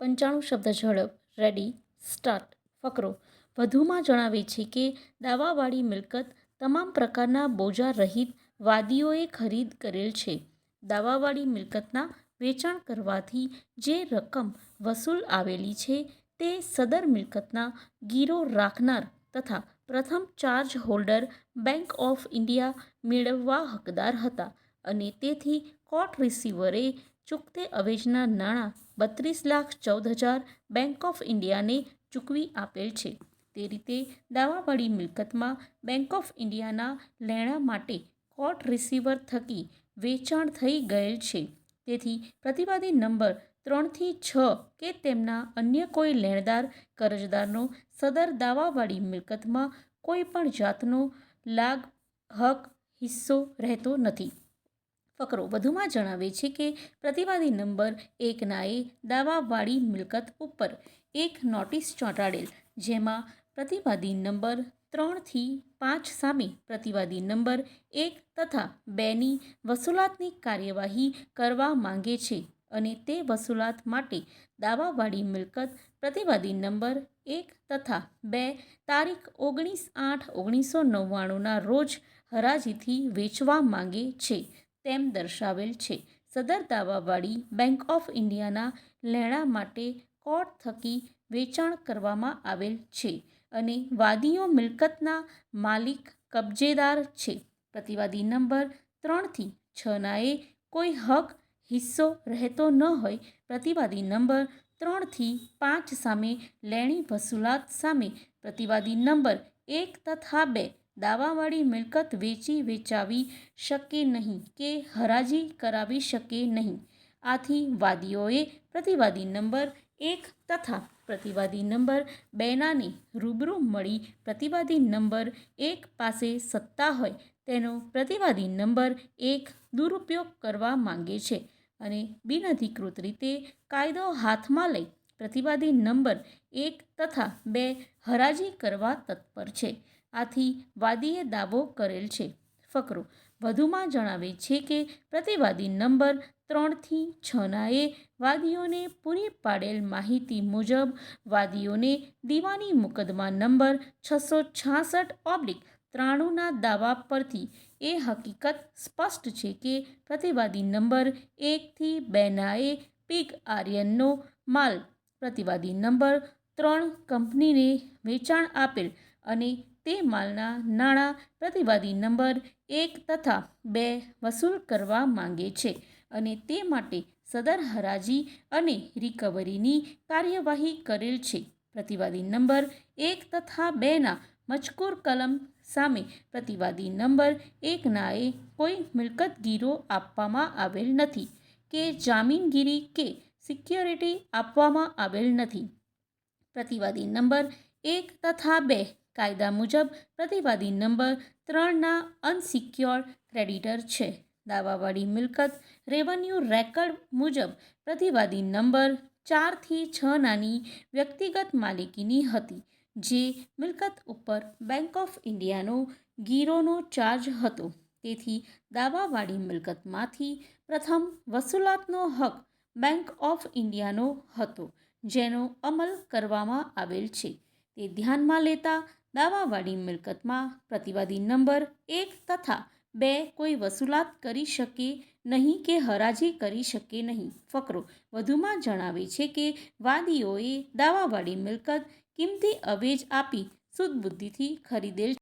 95 શબ્દ ઝડપ. Ready, start. ફકરો વધુમાં જણાવે છે કે દાવાવાળી મિલકત તમામ પ્રકારના બોજા રહિત વાદીઓએ ખરીદ કરેલ છે. દાવાવાળી મિલકતના વેચાણ કરવાથી જે રકમ વસૂલ આવેલી છે તે સદર મિલકતના ગીરો રાખનાર તથા પ્રથમ charge holder bank of India મેળવવા હકદાર હતા અને તેથી કોર્ટ રિસીવરે ચૂકતે અવેજના નાણાં 32,14,000 બેંક ઓફ ઇન્ડિયાને ચૂકવી આપેલ છે. તે રીતે દાવાવાળી મિલકતમાં બેંક ઓફ ઇન્ડિયાના લેણા માટે કોર્ટ રિસીવર થકી વેચાણ થઈ ગયેલ છે. તેથી પ્રતિવાદી નંબર 3 થી 6 કે તેમના અન્ય કોઈ લેણદાર કરજદારનો સદર દાવાવાળી મિલકતમાં કોઈ પણ જાતનો લાગ, હક, હિસ્સો રહેતો નથી. ફકરો વધુમાં જણાવે છે કે પ્રતિવાદી નંબર 1નાએ દાવાવાળી મિલકત ઉપર એક નોટિસ ચોંટાડેલ, જેમાં પ્રતિવાદી નંબર 3 થી 5 સામે પ્રતિવાદી નંબર 1 તથા 2ની વસૂલાતની કાર્યવાહી કરવા માંગે છે અને તે વસૂલાત માટે દાવાવાળી મિલકત પ્રતિવાદી નંબર 1 તથા 2 તારીખ 19/8/1999ના રોજ હરાજીથી વેચવા માંગે છે તેમ દર્શાવેલ છે. સદર દાવાવાળી બેંક ઓફ ઇન્ડિયાના લેણા માટે કોર્ટ થકી વેચાણ કરવામાં આવેલ છે અને વાદીઓ મિલકતના માલિક કબજેદાર છે. પ્રતિવાદી નંબર 3 થી 6નાએ કોઈ હક, હિસ્સો રહેતો ન હોય. પ્રતિવાદી નંબર 3 થી 5 સામે લેણી વસૂલાત સામે પ્રતિવાદી નંબર 1 તથા 2 દાવાવાળી મિલકત વેચાવી શકે નહીં કે હરાજી કરાવી શકે નહીં. આથી વાદીઓએ પ્રતિવાદી નંબર 1 તથા પ્રતિવાદી નંબર 2નાને રૂબરૂ મળી પ્રતિવાદી નંબર 1 પાસે સત્તા હોય તેનો પ્રતિવાદી નંબર 1 દુરુપયોગ કરવા માંગે છે અને બિનઅધિકૃત રીતે કાયદો હાથમાં લઈ પ્રતિવાદી નંબર 1 તથા 2 હરાજી કરવા તત્પર છે. આથી વાદીએ દાવો કરેલ છે. ફકરો વધુમાં જણાવે છે કે પ્રતિવાદી નંબર 3 થી 6નાએ વાદીઓને પૂરી પાડેલ માહિતી મુજબ વાદીઓને દીવાની મુકદ્દમા નંબર 666/93ના દાવા પરથી એ હકીકત સ્પષ્ટ છે કે પ્રતિવાદી નંબર 1 થી 2નાએ પિગ આર્યનનો માલ પ્રતિવાદી નંબર 3 કંપનીને વેચાણ આપેલ અને તે માલના નાણાં પ્રતિવાદી નંબર 1 તથા 2 વસૂલ કરવા માંગે છે અને તે માટે સદર હરાજી અને રિકવરીની કાર્યવાહી કરેલ છે. પ્રતિવાદી નંબર 1 તથા 2ના મજકૂર કલમ સામે પ્રતિવાદી નંબર 1નાએ કોઈ મિલકત ગીરો આપવામાં આવેલ નથી કે જામીનગીરી કે સિક્યોરિટી આપવામાં આવેલ નથી. પ્રતિવાદી નંબર 1 તથા 2 કાયદા મુજબ પ્રતિવાદી નંબર 3ના અનસિક્યોર્ડ ક્રેડિટર છે. દાવાવાળી મિલકત રેવન્યુ રેકર્ડ મુજબ પ્રતિવાદી નંબર 4 થી 6નાની વ્યક્તિગત માલિકીની હતી. જે મિલકત ઉપર બેંક ઓફ ઇન્ડિયાનો ગીરોનો ચાર્જ હતો. તેથી દાવાવાળી મિલકતમાંથી પ્રથમ વસૂલાતનો હક બેંક ઓફ ઇન્ડિયાનો હતો, જેનો અમલ કરવામાં આવેલ છે. તે ધ્યાનમાં લેતા દાવાવાળી મિલકતમાં પ્રતિવાદી નંબર 1 તથા 2 કોઈ વસૂલાત કરી શકે નહીં કે હરાજી કરી શકે નહીં. ફકરો વધુમાં જણાવે છે કે વાદીઓએ દાવાવાળી મિલકત કિંમતી અવેજ આપી સૂદબુદ્ધિથી ખરીદેલ